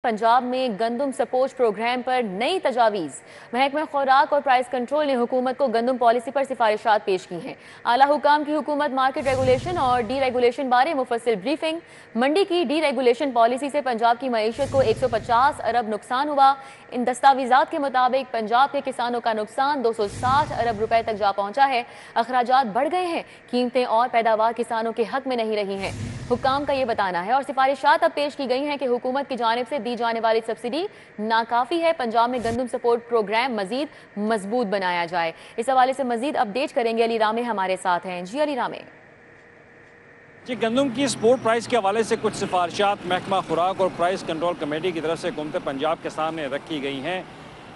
पंजाब में गंदम support programme पर नई तजावीज़। महकमा खुराक और प्राइस कंट्रोल ने हुकूमत को गंदम पॉलिसी पर सिफारिशात पेश की हैं। आला हुकाम की हुकूमत मार्केट रेगुलेशन और डी रेगुलेशन बारे मुफस्सिल ब्रीफिंग। मंडी की डी रेगुलेशन पॉलिसी से पंजाब की मईशत को 150 अरब नुकसान हुआ। इन दस्तावेजात के मुताबिक पंजाब के किसानों का नुकसान 260 अरब रुपए तक जा पहुंचा है। अखराजात बढ़ गए हैं, कीमतें और पैदावार किसानों के हक में नहीं रही हैं। हुकाम का ये बताना है और सिफारिशात अब पेश की गई हैं कि हुकूमत की जानिब से दी जाने वाली सब्सिडी नाकाफी है। पंजाब में गंदम सपोर्ट प्रोग्राम मजीद मजबूत बनाया जाए। इस हवाले से मजीद अपडेट करेंगे अली रामे हमारे साथ हैं। जी अली रामे। जी, गंदम की सपोर्ट प्राइस के हवाले से कुछ सिफारिशात महकमा खुराक और प्राइस कंट्रोल कमेटी की तरफ से हुकूमत पंजाब के सामने रखी गई हैं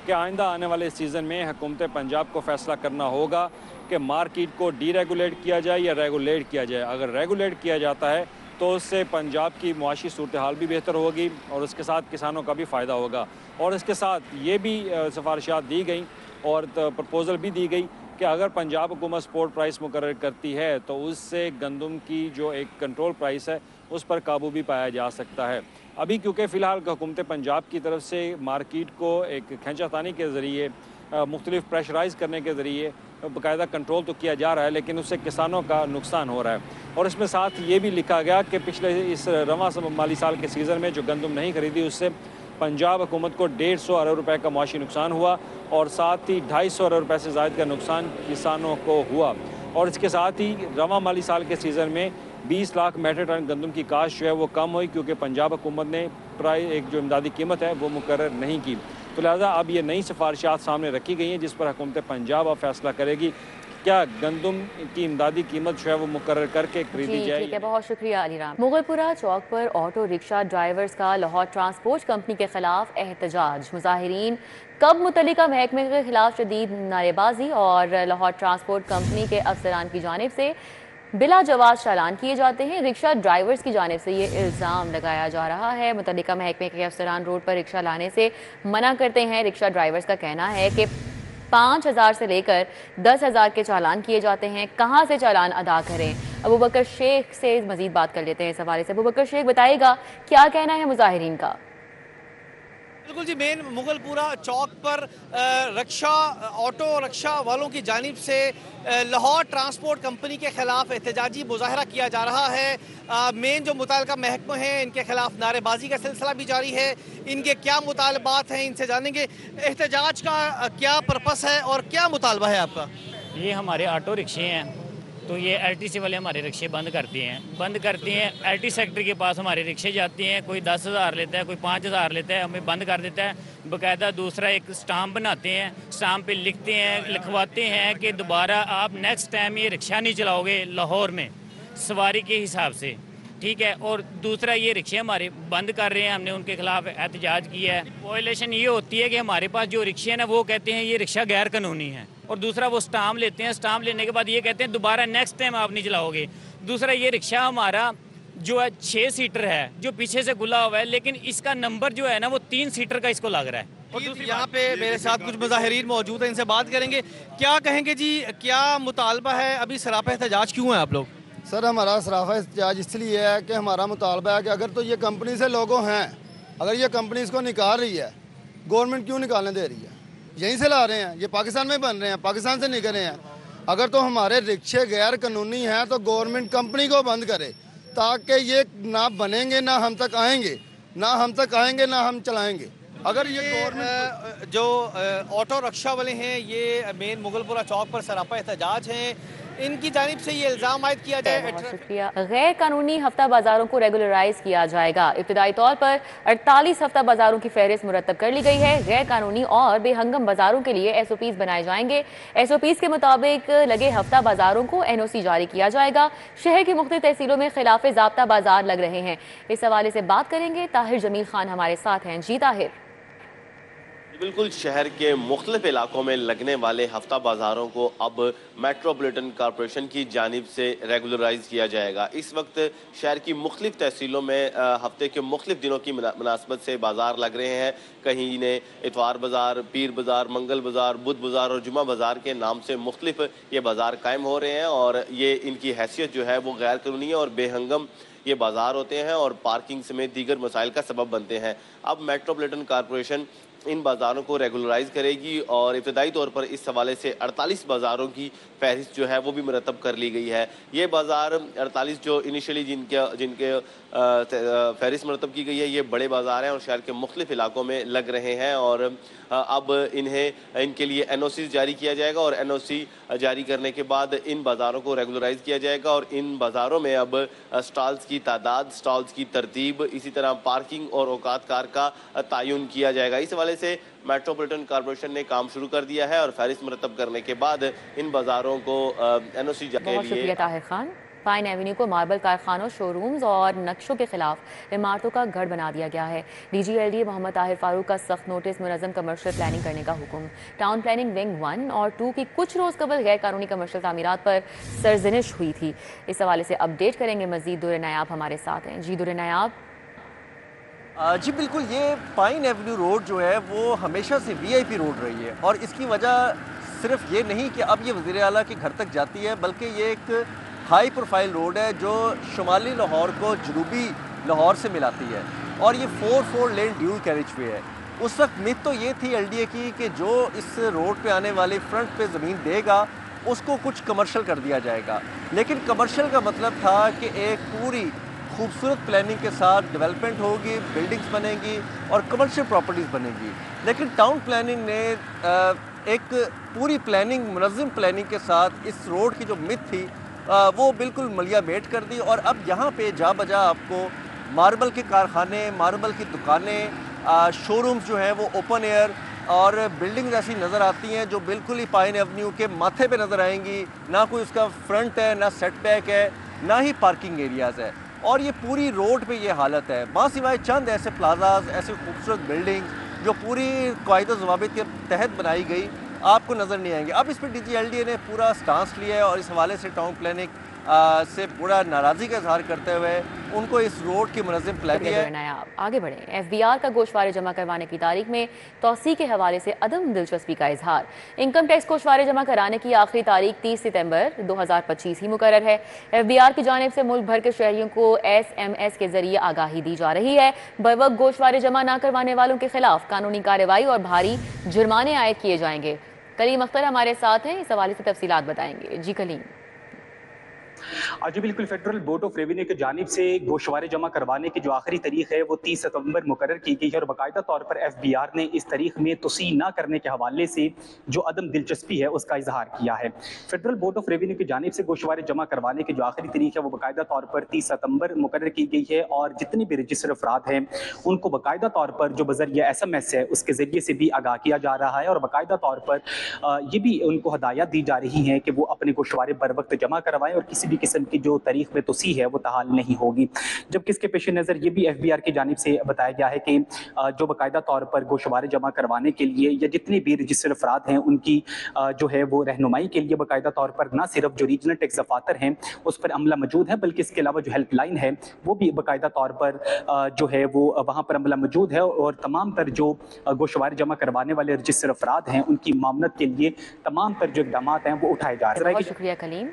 कि आइंदा आने वाले सीज़न में हुकूमत पंजाब को फैसला करना होगा कि मार्केट को डी रेगुलेट किया जाए या रेगुलेट किया जाए। अगर रेगुलेट किया जाता है तो उससे पंजाब की मुआशी सूरत हाल भी बेहतर होगी और उसके साथ किसानों का भी फ़ायदा होगा। और इसके साथ ये भी सिफारिशात दी गई और प्रपोज़ल भी दी गई कि अगर पंजाब हुकूमत सपोर्ट प्राइस मुकर्रर करती है तो उससे गंदम की जो एक कंट्रोल प्राइस है उस पर काबू भी पाया जा सकता है। अभी क्योंकि फ़िलहाल हुकूमत पंजाब की तरफ से मार्केट को एक खींचातानी के ज़रिए मुख्तलिफ प्रेशराइज़ करने के ज़रिए बाकायदा कंट्रोल तो किया जा रहा है, लेकिन उससे किसानों का नुकसान हो रहा है। और इसमें साथ ये भी लिखा गया कि पिछले इस रवां माली साल के सीज़न में जो गंदम नहीं खरीदी उससे पंजाब हुकूमत को 150 अरब रुपए का मुआशी नुकसान हुआ और साथ ही 250 अरब रुपए से ज़ायद का नुकसान किसानों को हुआ। और इसके साथ ही रवां माली साल के सीज़न में 20 लाख मेट्रिक टन गंदम की काश्त जो है वो कम हुई क्योंकि पंजाब हुकूमत ने एक जो इमदादी कीमत है वो मुकर्रर नहीं की। तो लिहाजा अब ये नई सिफारिशात सामने रखी गई हैं जिस पर हुकूमत पंजाब अब फैसला करेगी क्या गंदम की इमदादी कीमत जो है वो मुकर्रर करके खरीदी जाए। ठीक है, बहुत शुक्रिया अली राम। मुगलपुरा चौक पर ऑटो रिक्शा ड्राइवर्स का लाहौर ट्रांसपोर्ट कंपनी के खिलाफ एहतजाज। मुजाहिरीन कब मुतल्लिका महकमे के खिलाफ शदीद नारेबाजी और लाहौर ट्रांसपोर्ट कंपनी के अफसरान की जानिब से बिला जवाब चालान किए जाते हैं। रिक्शा ड्राइवर्स की जानिब से ये इल्ज़ाम लगाया जा रहा है मुतल्लिका महकमे के अफसरान रोड पर रिक्शा लाने से मना करते हैं। रिक्शा ड्राइवर्स का कहना है कि 5,000 से लेकर 10,000 के चालान किए जाते हैं। कहाँ से चालान अदा करें? अबू बकर शेख से मजीद बात कर लेते हैं इस हवाले से। अबू बकर शेख बताइएगा क्या कहना है मुजाहिरीन का। बिल्कुल जी, मेन मुगलपुरा चौक पर ऑटो रिक्शा वालों की जानिब से लाहौर ट्रांसपोर्ट कंपनी के खिलाफ एहतजाजी मुजाहरा किया जा रहा है। मेन जो मुताल्लिका महकमे हैं इनके खिलाफ नारेबाजी का सिलसिला भी जारी है। इनके क्या मुतालबात हैं इनसे जानेंगे। एहतजाज का क्या पर्पस है और क्या मुतालबा है आपका? ये हमारे ऑटो रिक्शे हैं तो ये एलटीसी वाले हमारे रिक्शे बंद करते हैं। एलटी सेक्टर के पास हमारे रिक्शे जाते हैं, कोई 10,000 लेता है, कोई 5,000 लेता है, हमें बंद कर देता है। बाकायदा दूसरा एक स्टाम्प बनाते हैं, स्टाम्प पे लिखवाते हैं कि दोबारा आप नेक्स्ट टाइम ये रिक्शा नहीं चलाओगे लाहौर में सवारी के हिसाब से, ठीक है। और दूसरा ये रिक्शे हमारे बंद कर रहे हैं, हमने उनके खिलाफ एहतजाज किया है। वायलेशन ये होती है कि हमारे पास जो रिक्शे हैं ना वो कहते हैं ये रिक्शा गैर कानूनी है, और दूसरा वो स्टाम्प लेते हैं, स्टाम्प लेने के बाद ये कहते हैं दोबारा नेक्स्ट टाइम आप नहीं चलाओगे। दूसरा ये रिक्शा हमारा जो है 6 सीटर है जो पीछे से खुला हुआ है, लेकिन इसका नंबर जो है ना वो 3 सीटर का इसको लग रहा है। और यहाँ पे मेरे साथ कुछ मुजाहिरीन मौजूद हैं, इनसे बात करेंगे। क्या कहेंगे जी, क्या मुतालबा है? अभी सरापा एहतजाज क्यों है आप लोग? सर, हमारा सराफा एहतजाज इसलिए है कि हमारा मुतालबा है कि अगर तो ये कंपनी से लोगों हैं, अगर ये कंपनी इसको निकाल रही है, गवर्नमेंट क्यों निकालने दे रही है? यहीं से ला रहे हैं, ये पाकिस्तान में बन रहे हैं, पाकिस्तान से निकल रहे हैं। अगर तो हमारे रिक्शे गैर कानूनी हैं तो गवर्नमेंट कंपनी को बंद करे ताकि ये ना बनेंगे ना हम तक आएंगे ना हम चलाएंगे। अगर ये गवर्नमेंट जो ऑटो रिक्शा वाले हैं ये मेन मुगलपुरा चौक पर सरापा एहतजाज हैं, इनकी जानिब से ये इल्ज़ाम आयद किया जाए। शुक्रिया। गैर कानूनी हफ्ता बाजारों को रेगुलराइज किया जाएगा। इब्तदाई तौर पर 48 हफ्ता बाजारों की फहरिस्त मुरतब कर ली गई है। गैर कानूनी और बेहंगम बाजारों के लिए SOPs बनाए जाएंगे। SOPs के मुताबिक लगे हफ्ता बाजारों को NOC जारी किया जाएगा। शहर की मुख्तलिफ तहसीलों में खिलाफ ज़ाब्ता बाजार लग रहे हैं। इस हवाले से बात करेंगे, ताहिर जमील खान हमारे साथ हैं। जी ताहिर। बिल्कुल, शहर के मुख्तलिफ इलाकों में लगने वाले हफ्ता बाज़ारों को अब मेट्रोपॉलिटन कॉरपोरेशन की जानिब से रेगुलराइज किया जाएगा। इस वक्त शहर की मुख्तलिफ तहसीलों में हफ्ते के मुख्तलिफ दिनों की मुनासबत से बाज़ार लग रहे हैं। कहीं ने इतवार बाज़ार, पीर बाज़ार, मंगल बाज़ार, बुध बाज़ार और जुमा बाज़ार के नाम से मुख्तलिफ ये बाज़ार कायम हो रहे हैं और ये इनकी हैसियत जो है वो गैर कानूनी और बेहंगम یہ بازار ہوتے ہیں اور پارکنگ سمیت دیگر مسائل کا سبب بنتے ہیں۔ اب میٹروپولیٹن کارپوریشن ان بازاروں کو ریگولرائز کرے گی اور ابتدائی طور پر اس حوالے سے 48 بازاروں کی فہرست جو ہے وہ بھی مرتب کر لی گئی ہے۔ یہ بازار 48 جو انیشلی جن کے فہرست مرتب کی گئی ہے، یہ بڑے بازار ہیں اور شہر کے مختلف علاقوں میں لگ رہے ہیں، اور اب ان کے لیے این او سی جاری کیا جائے گا، اور این او سی جاری کرنے کے بعد ان بازاروں کو ریگولرائز کیا جائے گا، اور ان بازاروں میں اب سٹالز کی تعداد، سٹالز کی ترتیب، اسی طرح پارکنگ اور اوقات کار کا تعین کیا جائے گا۔ اس حوالے سے میٹروپولیٹن کارپوریشن نے کام شروع کر دیا ہے اور فہرست مرتب کرنے کے بعد ان بازاروں کو این او سی کے لیے۔ بہت شکریہ طاہر خان۔ پائن ایونیو کو ماربل کارخانوں، شو رومز اور نقشوں کے خلاف عمارتوں کا گھر بنا دیا گیا ہے۔ ڈی جی ایل ڈی محمد طاہر فاروق کا سخت نوٹس، منظم کمرشل پلاننگ کرنے کا حکم۔ ٹاؤن پلاننگ ونگ 1 اور 2 کی کچھ روز قبل غیر قانونی کمرشل تعمیرات پر سرزنش ہوئی تھی۔ اس حوالے سے اپڈیٹ کریں گے مزید، دور نیاب ہمارے ساتھ ہیں۔ جی دور نیاب۔ جی بالکل، یہ پائن ایونیو روڈ جو ہے وہ ہمیشہ سے وی آئی پی روڈ رہی ہے، اور اس کی وجہ صرف یہ نہیں کہ اب یہ وزیر اعلیٰ کے گھر تک جاتی ہے، بلکہ یہ ایک ہائی پروفائل روڈ ہے جو شمالی لاہور کو جنوبی لاہور سے ملاتی ہے، اور یہ 4 لین ڈیول کیریج وے ہے۔ اس وقت مت تو یہ تھی ایل ڈی اے کی کہ جو اس روڈ پہ آنے والے فرنٹ پہ زمین دے گا اس کو کچھ کمرشل کر دیا جائے گا، لیکن کمرشل کا مطلب تھا کہ ایک پوری خوبصورت پلاننگ کے ساتھ ڈیولپمنٹ ہوگی، بلڈنگز بنیں گی اور کمرشل پراپرٹیز بنیں گی، لیکن ٹاؤن پلاننگ نے ایک پوری پلاننگ، منظم پلاننگ کے ساتھ اس روڈ کی جو مت تھی وہ بالکل ملیا میٹ کر دی، اور اب یہاں پہ جا بجا آپ کو ماربل کے کارخانے، ماربل کی دکانیں، شو رومز جو ہیں وہ اوپن ایئر اور بلڈنگز ایسی نظر آتی ہیں جو بالکل ہی پائن ایونیو کے ماتھے پہ نظر آئیں گی، نہ کوئی اس کا فرنٹ ہے، نہ سیٹ بیک ہے، نہ ہی پارکنگ ایریاز ہے، اور یہ پوری روڈ پہ یہ حالت ہے، ماں سوائے چند ایسے پلازاز، ایسے خوبصورت بلڈنگز جو پوری قواعد و ضوابط کے تحت بنائی گئی آپ کو نظر نہیں آئیں گے۔ اب اس پہ ڈی جی ایل ڈی نے پورا سٹانس لیا ہے، اور اس حوالے سے ٹاؤن پلاننگ سے بڑا ناراضی کا اظہار کرتے ہوئے ان کو اس روڈ کی منظم پلاننگ ہے۔ آگے بڑھیں۔ ایف بی آر کا گوشوارے جمع کروانے کی تاریخ میں توسیع کے حوالے سے عدم دلچسپی کا اظہار۔ انکم ٹیکس گوشوارے جمع کرانے کی آخری تاریخ 30 ستمبر 2025 ہی مقرر ہے۔ ایف بی آر کی جانب سے ملک بھر کے شہریوں کو ایس ایم ایس کے ذریعے آگاہی دی جا رہی ہے۔ بروقت گوشوارے جمع نہ کروانے والوں کے خلاف قانونی کارروائی اور بھاری جرمانے عائد کیے جائیں گے۔ کلیم اختر ہمارے ساتھ ہیں، اس حوالے سے تفصیلات بتائیں گے۔ جی کلیم۔ جی بالکل، فیڈرل بورڈ آف ریونیو کی جانب سے گوشوارے جمع کروانے کی جو آخری تاریخ ہے وہ 30 ستمبر مقرر کی گئی ہے، اور باقاعدہ طور پر ایف بی آر نے اس تاریخ میں توسیع نہ کرنے کے حوالے سے جو عدم دلچسپی ہے اس کا اظہار کیا ہے۔ فیڈرل بورڈ آف ریونیو کی جانب سے گوشوارے جمع کروانے کی جو آخری تاریخ ہے وہ باقاعدہ طور پر 30 ستمبر مقرر کی گئی ہے، اور جتنے بھی رجسٹر افراد ہیں ان کو باقاعدہ طور پر جو بذریعہ ایس ایم ایس ہے اس کے ذریعے سے بھی آگاہ کیا جا رہا ہے، اور باقاعدہ طور پر یہ بھی ان کو ہدایات دی جا رہی ہیں کہ وہ اپنے گوشوارے بر وقت جمع کروائیں، اور کسی بھی قسم کی جو تاریخ میں توسیع ہے وہ تحال نہیں ہوگی۔ جبکہ اس کے پیش نظر یہ بھی ایف بی آر کی جانب سے بتایا گیا ہے کہ جو باقاعدہ طور پر گوشوارے جمع کروانے کے لیے یا جتنے بھی رجسٹر افراد ہیں ان کی جو ہے وہ رہنمائی کے لیے باقاعدہ طور پر نہ صرف جو ریجنل ٹیکس دفاتر ہیں اس پر عملہ موجود ہے، بلکہ اس کے علاوہ جو ہیلپ لائن ہے وہ بھی باقاعدہ طور پر جو ہے وہ وہاں پر عملہ موجود ہے، اور تمام تر جو گوشوارے جمع کروانے والے رجسٹر افراد ہیں ان کی معاونت کے لیے تمام تر جو اقدامات ہیں وہ اٹھائے جا رہے ہیں۔ بہت شکریہ کلیم۔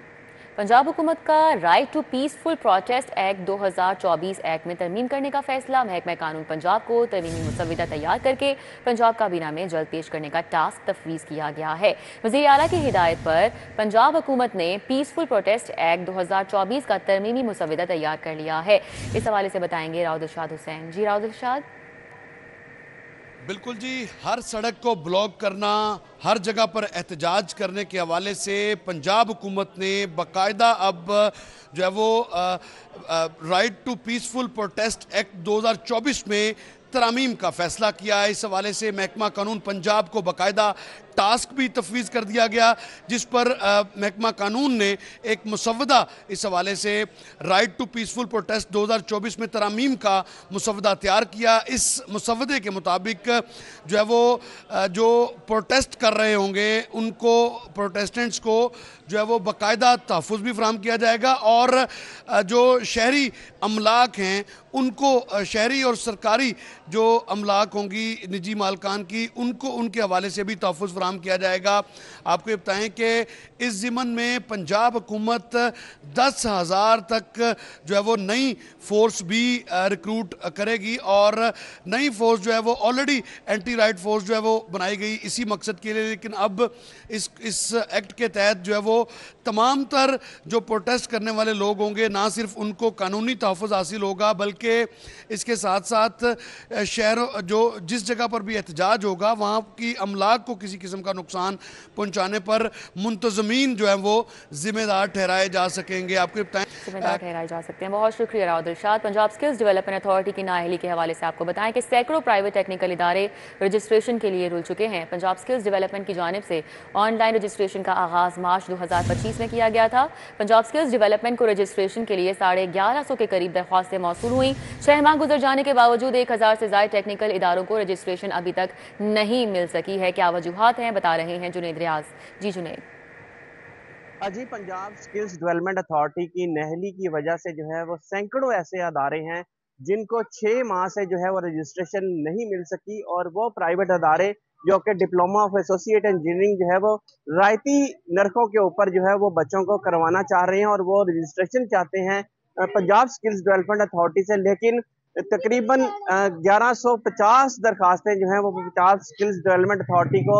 پنجاب حکومت کا right to peaceful protest act 2024 act میں ترمیم کرنے کا فیصلہ۔ محکمہ قانون پنجاب کو ترمیمی مسودہ تیار کر کے پنجاب کابینہ میں جلد پیش کرنے کا ٹاسک تفویض کیا گیا ہے۔ وزیر اعلیٰ کی ہدایت پر پنجاب حکومت نے پیسفل پروٹیسٹ ایکٹ 2024 کا ترمیمی مسودہ تیار کر لیا ہے۔ اس حوالے سے بتائیں گے راؤد ارشاد حسین۔ جی راؤد ارشاد۔ بالکل جی، ہر سڑک کو بلاک کرنا، ہر جگہ پر احتجاج کرنے کے حوالے سے پنجاب حکومت نے باقاعدہ اب جو ہے وہ right to peaceful protest act 2024 میں ترامیم کا فیصلہ کیا ہے۔ اس حوالے سے محکمہ قانون پنجاب کو باقاعدہ ٹاسک بھی تفویض کر دیا گیا، جس پر محکمہ قانون نے ایک مسودہ اس حوالے سے رائٹ ٹو پیسفل پروٹیسٹ 2024 میں ترامیم کا مسودہ تیار کیا۔ اس مسودے کے مطابق جو ہے وہ جو پروٹیسٹ کر رہے ہوں گے ان کو، پروٹیسٹنٹس کو جو ہے وہ باقاعدہ تحفظ بھی فراہم کیا جائے گا، اور جو شہری املاک ہیں ان کو، شہری اور سرکاری جو املاک ہوں گی نجی مالکان کی، ان کو ان کے حوالے سے بھی تحفظ फराहम किया जाएगा। आपको ये बताएं कि इस ज़िमन में पंजाब हुकूमत 10,000 तक जो है वो नई फोर्स भी रिक्रूट करेगी और नई फोर्स जो है वो ऑलरेडी एंटी राइट फोर्स जो है वो बनाई गई इसी मकसद के लिए। लेकिन अब इस एक्ट के तहत जो है वो तमाम तर जो प्रोटेस्ट करने वाले लोग होंगे ना सिर्फ उनको कानूनी तहफ़्फ़ुज़ हासिल होगा बल्कि इसके साथ साथ शहरों जो जिस जगह पर भी एहतजाज होगा वहाँ की अमलाक को किसी किस्म का नुकसान पहुँचाने पर मुंतज़मीन जो है वो ज़िम्मेदार ठहराए जा सकेंगे। आपको बताएं जिम्मेदार ठहराए जा सकते हैं। बहुत शुक्रिया राउत इरशाद। पंजाब स्किल्स डेवलपमेंट अथॉरिटी की नाअहली के हवाले से आपको बताएं कि सैकड़ों प्राइवेट टेक्निकल इदारे रजिस्ट्रेशन के लिए रुल चुके हैं। पंजाब स्किल्स डेवलपमेंट की जानिब से ऑनलाइन रजिस्ट्रेशन का आगाज़ मार्च 2025 में किया गया था। पंजाब स्किल्स डेवलपमेंट को रजिस्ट्रेशन के लिए 1150 के करीब दरख्वास्तें मौसूल हुई। 6 माह गुजर जाने के बावजूद 1000 से ज़ायद टेक्निकल इदारों को रजिस्ट्रेशन अभी तक नहीं मिल सकी है। क्या वजूहात हैं, बता रहे हैं जुनैद रियाज। जी जुनैद। जी, पंजाब स्किल्स डेवलपमेंट अथॉरिटी की नाअहली की वजह से जो है वो सैकड़ों ऐसे अदारे हैं जिनको 6 माह से जो है वो रजिस्ट्रेशन नहीं मिल सकी, और वो प्राइवेट अदारे जो कि डिप्लोमा ऑफ एसोसिएट इंजीनियरिंग जो है वो रायती नरखों के ऊपर जो है वो बच्चों को करवाना चाह रहे हैं और वो रजिस्ट्रेशन चाहते हैं पंजाब स्किल्स डेवलपमेंट अथॉरिटी से। लेकिन तकरीबन 1150 दरखास्तें जो हैं वो पंजाब स्किल्स डेवलपमेंट अथॉरिटी को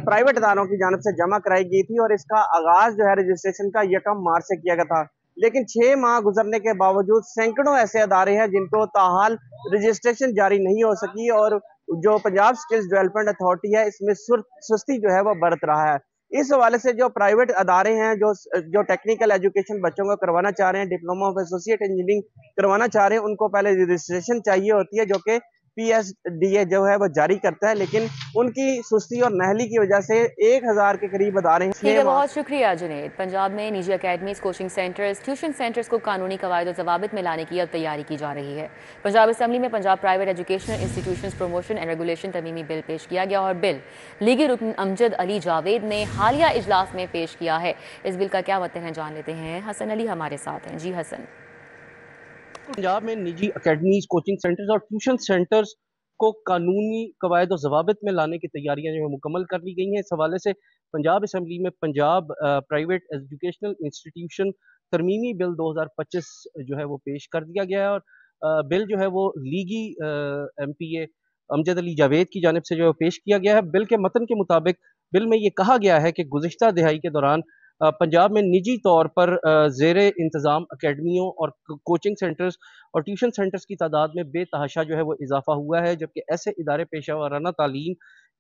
प्राइवेट अदारों की जानिब से जमा कराई गई थी और इसका आगाज जो है रजिस्ट्रेशन का 1 मार्च से किया गया था। लेकिन 6 माह गुजरने के बावजूद सैकड़ों ऐसे अदारे हैं जिनको ताहाल रजिस्ट्रेशन जारी नहीं हो सकी और जो पंजाब स्किल्स डेवलपमेंट अथॉरिटी है इसमें सुस्ती जो है वो बरत रहा है। इस हवाले से जो प्राइवेट अदारे हैं जो टेक्निकल एजुकेशन बच्चों को करवाना चाह रहे हैं, डिप्लोमा ऑफ एसोसिएट इंजीनियरिंग करवाना चाह रहे हैं, उनको पहले रजिस्ट्रेशन चाहिए होती है जो कि PSDA जो है वो जारी करता है। लेकिन उनकी सुस्ती और नाअहली की वजह से 1000 के करीब अदारे हैं। ठीक है, बहुत शुक्रिया जुनैद। पंजाब में निजी academies, coaching centres, tuition centres को कानूनी कवायद और ज़वाबित में लाने की अब तैयारी की जा रही है। पंजाब असम्बली में Punjab private educational institutions promotion and regulation तरमीमी बिल पेश किया गया और बिल लीगी रुकन अमजद अली जावेद ने हालिया इजलास में पेश किया है। इस बिल का क्या मतलब है जान लेते हैं। हसन अली हमारे साथ हैं। जी हसन। पंजाब में निजी अकेडमीज, कोचिंग सेंटर्स और ट्यूशन सेंटर्स को कानूनी कवायद और ज़वाबित में लाने की तैयारियां जो है मुकम्मल कर ली गई हैं। इस हवाले से पंजाब असम्बली में पंजाब प्राइवेट एजुकेशनल इंस्टीट्यूशन तरमीमी बिल 2025 जो है वो पेश कर दिया गया है और बिल जो है वो लीगी MPA अमजद अली जावेद की जानिब से जो है पेश किया गया है। बिल के मतन के मुताबिक बिल में ये कहा गया है कि गुज़िश्ता दिहाई के दौरान पंजाब में निजी तौर पर ज़ेरे इंतज़ाम अकेडमियों और कोचिंग सेंटर्स और ट्यूशन सेंटर्स की तादाद में बेतहाशा जो है वो इजाफा हुआ है, जबकि ऐसे इदारे पेशा वाराना तालीम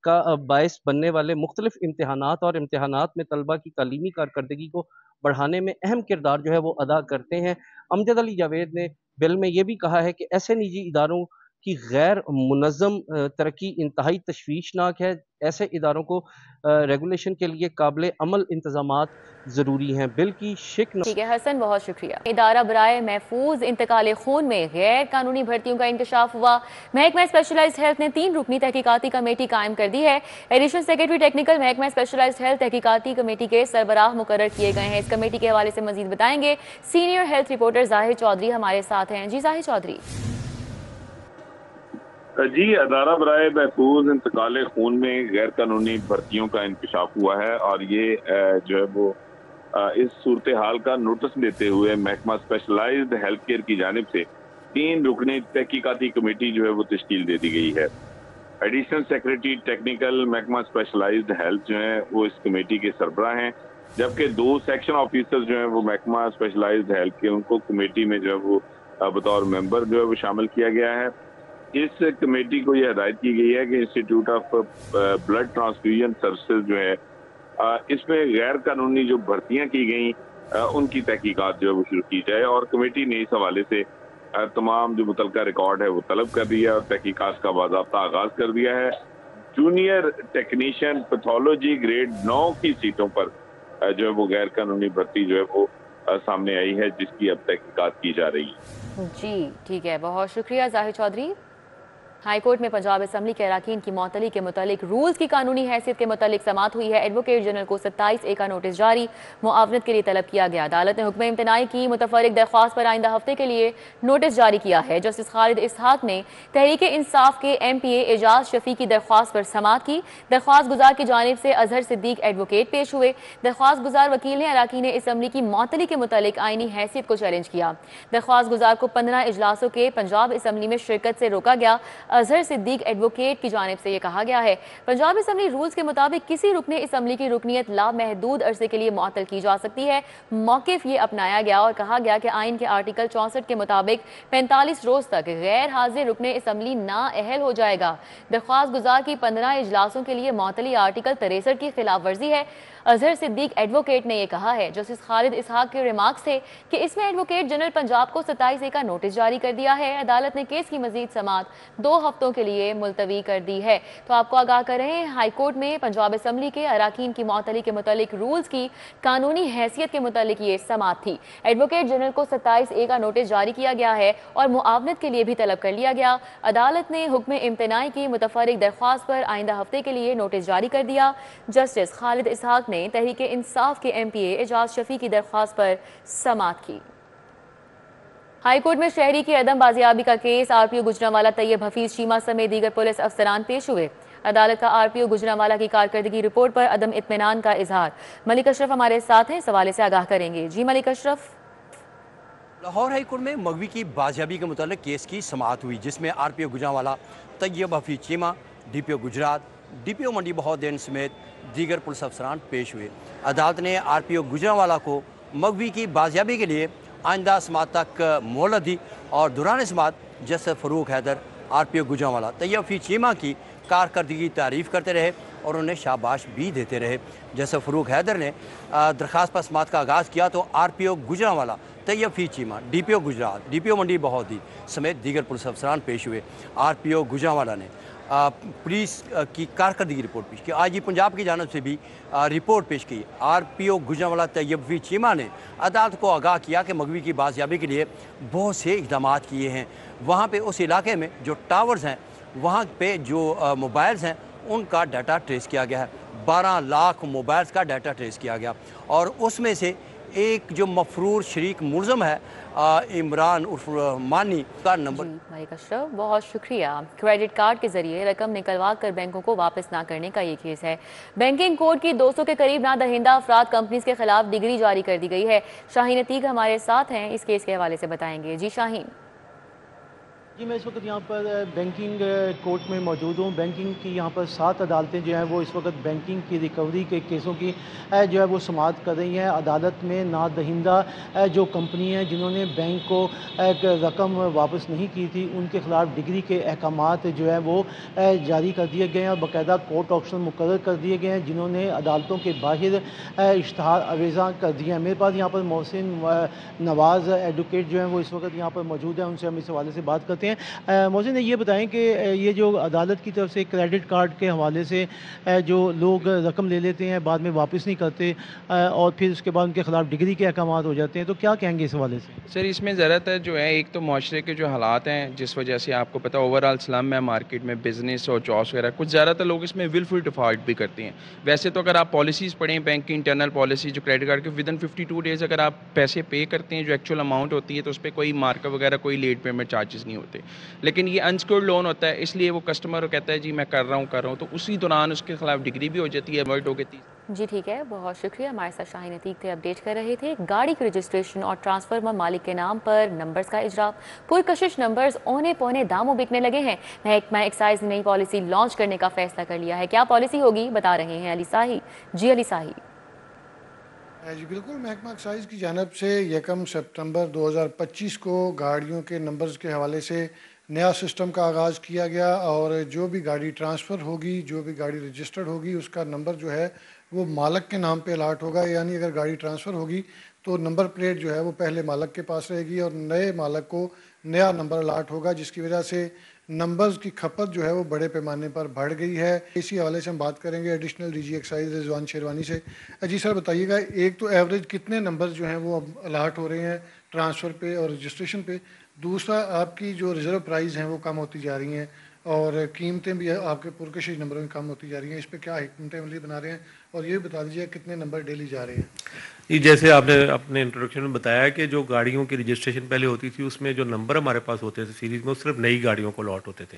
का बायस बनने वाले मुख्तलिफ इम्तहानात और इम्तहानात में तलबा की तालीमी कारकर्दगी को बढ़ाने में अहम किरदार जो है वो अदा करते हैं। अमजद अली जावेद ने बिल में ये भी कहा है कि ऐसे निजी इदारों की गैर मुनज़्ज़म तरक्की इंतहाई तशवीशनाक है। ऐसे इदारों को रेगुलेशन के लिए काबिल अमल इंतजामात ज़रूरी हैं। बिल की शिक। ठीक है हसन, बहुत शुक्रिया। इदारा बराए महफूज इंतकाल खून में गैर कानूनी भर्तियों का इंकशाफ हुआ। महकमा स्पेशलाइज्ड हेल्थ ने 3 रुकनी तहकीकाती कमेटी कायम कर दी है। एडिशनल सेक्रेटरी टेक्निकल महकमा स्पेशलाइज्ड हेल्थ तहकीकाती कमेटी के सरबराह मुकर्रर किए गए हैं। इस कमेटी के हवाले से मजीद बताएंगे सीनियर हेल्थ रिपोर्टर जाहिर चौधरी हमारे साथ हैं। जी जाहिर चौधरी। जी, अदारा बराए महफूज इंतकाल खून में गैर कानूनी भर्तियों का इंकशाफ हुआ है और ये जो है वो इस सूरत हाल का नोटिस देते हुए महकमा स्पेशलाइज्ड हेल्थ केयर की जानिब से 3 रुकनी तहकीकाती कमेटी जो है वो तश्कील दे दी गई है। एडिशनल सेक्रेटरी टेक्निकल महकमा स्पेशलाइज्ड हेल्थ जो है वो इस कमेटी के सरबराह हैं, जबकि 2 सेक्शन ऑफिसर जो है वो महकमा स्पेशलाइज्ड हेल्थ के उनको कमेटी में जो है वो बतौर मेंबर जो है वो शामिल किया गया है। इस कमेटी को यह हदायत की गई है कि institute of blood transfusion services जो है इसमें गैर कानूनी जो भर्तियां की गई उनकी तहकीकात जो है वो शुरू की जाए और कमेटी ने इस हवाले से तमाम जो मुतलका रिकॉर्ड है वो तलब कर दिया और तहकीकात का बाज़ाब्ता आगाज कर दिया है। जूनियर टेक्नीशियन पैथोलॉजी ग्रेड 9 की सीटों पर जो है वो गैर कानूनी भर्ती जो है वो सामने आई है, जिसकी अब तहकीकात की जा रही है। जी ठीक है, बहुत शुक्रिया जाहिर चौधरी। हाई कोर्ट में पंजाब असम्बली के अरकान की मअतली के मुतालिक रूल्स की कानूनी हैसियत के मुतालिक समाअत हुई है। एडवोकेट जनरल को 27A का नोटिस जारी, मुआवनत के लिए तलब किया गया। अदालत ने हुक्म इम्तनाई की मुतफर्रिक दरख्वास्त पर आइंदा हफ्ते के लिए नोटिस जारी किया है। जस्टिस खालिद इसहाक ने तहरीक इंसाफ के MPA एजाज शफी की दरख्वास्त पर समाअत की। दरख्वास्त गुजार की जानिब से अजहर सिद्दीक एडवोकेट पेश हुए। दरख्वास्त गुजार वकील ने अरकान असम्बली की मअतली के मुतालिक आइनी हैसियत को चैलेंज किया। दरख्वास्त गुजार को 15 इजलासों के पंजाब असम्बली में शिरकत से रोका गया। अजहर सिद्दीक एडवोकेट की जानिब से ये कहा गया है, पंजाब असम्बली रूल्स के मुताबिक किसी रुकने असम्बली की रुकनियत लामहदूद अरसे के लिए मुअत्तल की जा सकती है। मौक़िफ़ ये अपनाया गया और कहा गया कि आइन के आर्टिकल 64 के मुताबिक 45 रोज तक गैर हाजिर रुकने असम्बली नाअहल हो जाएगा। दरख्वास्त गुजार की 15 इजलासों के लिए मुअत्तली आर्टिकल 63 की खिलाफ वर्जी है। अजहर सिद्दीक एडवोकेट ने यह कहा है। जस्टिस खालिद इसहाक के रिमार्क्स थे कि इसमें एडवोकेट जनरल पंजाब को 27A का नोटिस जारी कर दिया है। अदालत ने केस की मजीद समाअत 2 हफ्तों के लिए मुलतवी कर दी है। तो आपको आगाह कर रहे हैं, हाई कोर्ट में पंजाब असम्बली के अरकान की मअतली के मुतालिक रूल्स की कानूनी हैसियत के मुतालिक ये समाअत थी। एडवोकेट जनरल को 27A का नोटिस जारी किया गया है और मुआवनत के लिए भी तलब कर लिया गया। अदालत ने हुक्म इम्तनाई की मुतफर्रिक दरख्वास्त पर आइंदा हफ्ते के लिए नोटिस जारी कर दिया। जस्टिस खालिद इसहाक ने तहरीक इंसाफ के MPA एजाज शफी की दरख्वास्त पर समाअत की। हाई कोर्ट में शहरी की अदम बाजियाबी का केस, RPO गुजरांवाला तैयब हफीज चीमा समेत दीगर पुलिस अफसरान पेश हुए। अदालत का RPO गुजरांवाला की कारकर्दगी रिपोर्ट पर अदम इत्मीनान का इजहार। मलिक अशरफ हमारे साथ हैं, सवाल से आगाह करेंगे। जी मलिक अशरफ। लाहौर हाई कोर्ट में मगवी की बाजियाबी के मुतालिक केस की समाअत हुई, जिसमें RPO Gujranwala Tayyab Hafeez Cheema, DPO Gujarat, DPO मंडी बहाउद्दीन समेत दीगर पुलिस अफसरान पेश हुए। अदालत ने RPO गुजरांवाला को मगवी की बाजियाबी के लिए आइंदा समाअत तक मोहलत दी और दौरान समाअत जस्टिस फ़रूक हैदर RPO गुजरांवाला तैयब हफीज चीमा की कारकर्दगी की तारीफ़ करते रहे और उन्हें शाबाश भी देते रहे। जैसे फ़रूक हैदर ने दरख्वास्त पर समाअत का आगाज़ किया तो RPO Gujranwala Tayyab Hafeez Cheema, DPO Gujarat, DPO मंडी बहाउद्दीन समेत दीगर पुलिस अफसरान पेश हुए। RPO गुजरांवाला ने पुलिस की कारकर्दगी रिपोर्ट पेश की। आज ही पंजाब की जानिब से भी रिपोर्ट पेश की। RPO गुजरांवाला तैयब हफीज चीमा ने अदालत को आगाह किया कि मगवी की बाजियाबी के लिए बहुत से इक़दाम किए हैं। वहाँ पे उस इलाके में जो टावर्स हैं, वहाँ पे जो मोबाइल्स हैं, उनका डाटा ट्रेस किया गया है। 12 लाख मोबाइल्स का डाटा ट्रेस किया गया और उसमें से एक जो मफरूर शरीक मुलज़म है इमरान उर्फ मानी का नंबर। मलिक अशरफ, बहुत शुक्रिया। क्रेडिट कार्ड के जरिए रकम निकलवा कर बैंकों को वापस ना करने का ये केस है। बैंकिंग कोड की 200 के करीब ना दहिंदा अफराद कंपनीज के खिलाफ डिग्री जारी कर दी गई है। शाहीन अतीक हमारे साथ हैं, इस केस के हवाले से बताएंगे। जी शाहीन। जी मैं इस वक्त यहाँ पर बैंकिंग कोर्ट में मौजूद हूँ। बैंकिंग की यहाँ पर 7 अदालतें जो हैं वो इस वक्त बैंकिंग की रिकवरी के केसों की जो है वो समाअत कर रही हैं। अदालत में ना दहिंदा जो कंपनी हैं जिन्होंने बैंक को एक रकम वापस नहीं की थी, उनके खिलाफ डिग्री के अहकामात जो है वो जारी कर दिए गए हैं और बाकायदा कोर्ट ऑप्शन मुकर्रर कर दिए गए हैं, जिन्होंने अदालतों के बाहर इश्तहार अवेज़ा कर दिए हैं। मेरे पास यहाँ पर मोहसिन नवाज़ एडवोकेट जो हैं वो इस वक्त यहाँ पर मौजूद हैं, उनसे हम इस हवाले से बात करते हैं। मोहसिन ने ये बताएं कि ये जो अदालत की तरफ से क्रेडिट कार्ड के हवाले से जो लोग रकम ले लेते हैं बाद में वापस नहीं करते और फिर उसके बाद उनके खिलाफ डिग्री के अहकाम हो जाते हैं, तो क्या कहेंगे इस हवाले से? सर इसमें ज़रूरत है जो है, एक तो माशरे के जो हालात हैं जिस वजह से आपको पता ओवरऑल स्लम है मार्केट में, बिजनेस और जॉब्स वगैरह, कुछ ज़्यादातर लोग इसमें विलफुल डिफ़ॉल्ट भी करते हैं। वैसे तो अगर आप पॉलिसीज़ पढ़ें बैंक की इंटरनल पॉलिसी जो क्रेडिट कार्ड के विदिन 52 डेज़ अगर आप पैसे पे करते हैं जो एक्चुअल अमाउंट होती है तो उस पर कोई मार्कअप वगैरह कोई लेट पेमेंट चार्जेस नहीं होते। लेकिन ये अनसिक्योर्ड लोन होता है, इसलिए वो कस्टमर कहता है जी मैं कर रहा हूँ तो उसी दौरान उसके खिलाफ डिग्री भी हो जाती है, वर्ड हो गई थी। जी ठीक है, बहुत शुक्रिया। हमारे साथ शाहीन अतीक थे, अपडेट कर रहे थे। गाड़ी की रजिस्ट्रेशन और ट्रांसफार्मर मालिक के नाम पर नंबर्स का इजरा, पुरकशिश नंबर्स औने पौने दामों बिकने लगे हैं। महकमा एक्साइज ने नई पॉलिसी लॉन्च करने का फैसला कर लिया है। क्या पॉलिसी होगी बता रहे हैं अली साही। जी अली साही। जी बिल्कुल, महकमा एक्साइज की जानब से 1 सितंबर 2025 को गाड़ियों के नंबर्स के हवाले से नया सिस्टम का आगाज़ किया गया और जो भी गाड़ी ट्रांसफ़र होगी, जो भी गाड़ी रजिस्टर्ड होगी, उसका नंबर जो है वो मालक के नाम पे अलाट होगा। यानी अगर गाड़ी ट्रांसफ़र होगी तो नंबर प्लेट जो है वो पहले मालक के पास रहेगी और नए मालक को नया नंबर अलाट होगा, जिसकी वजह से नंबर्स की खपत जो है वो बड़े पैमाने पर बढ़ गई है। इसी हवाले से हम बात करेंगे additional DG excise Rizwan sherwani से। जी सर बताइएगा, एक तो एवरेज कितने नंबर्स जो हैं वो अब अलाट हो रहे हैं ट्रांसफ़र पे और रजिस्ट्रेशन पे, दूसरा आपकी जो रिज़र्व प्राइस हैं वो कम होती जा रही हैं, और कीमतें भी आपके पुरकशी नंबरों में कम होती जा रही हैं। इस पे क्या हिकमत अमली बना रहे हैं और ये बता दीजिए कितने नंबर डेली जा रहे हैं? ये जैसे आपने अपने इंट्रोडक्शन में बताया कि जो गाड़ियों की रजिस्ट्रेशन पहले होती थी उसमें जो नंबर हमारे पास होते थे सीरीज़ में, वो सिर्फ नई गाड़ियों को लॉट होते थे।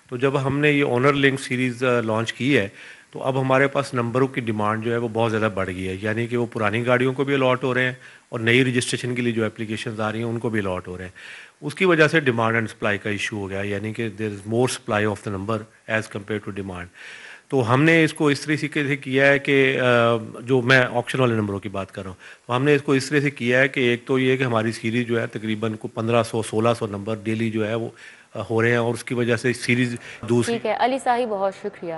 तो जब हमने ये ऑनर लिंक सीरीज़ लॉन्च की है तो अब हमारे पास नंबरों की डिमांड जो है वो बहुत ज़्यादा बढ़ गई है, यानी कि वो पुरानी गाड़ियों को भी अलॉट हो रहे हैं और नई रजिस्ट्रेशन के लिए जो एप्लीकेशंस आ रही हैं उनको भी अलॉट हो रहे हैं। उसकी वजह से डिमांड एंड सप्लाई का इशू हो गया, यानी कि there is more supply of the number as compare to demand. तो हमने इसको इस तरीके से किया है कि जो मैं ऑक्शन वाले नंबरों की बात कर रहा हूँ, तो हमने इसको इस तरह से किया है कि एक तो ये कि हमारी सीरीज़ जो है तकरीबन को 1500-1600 नंबर डेली जो है वो हो रहे हैं और उसकी वजह से सीरीज़ दूसरी। ठीक है अली साहिब, बहुत शुक्रिया।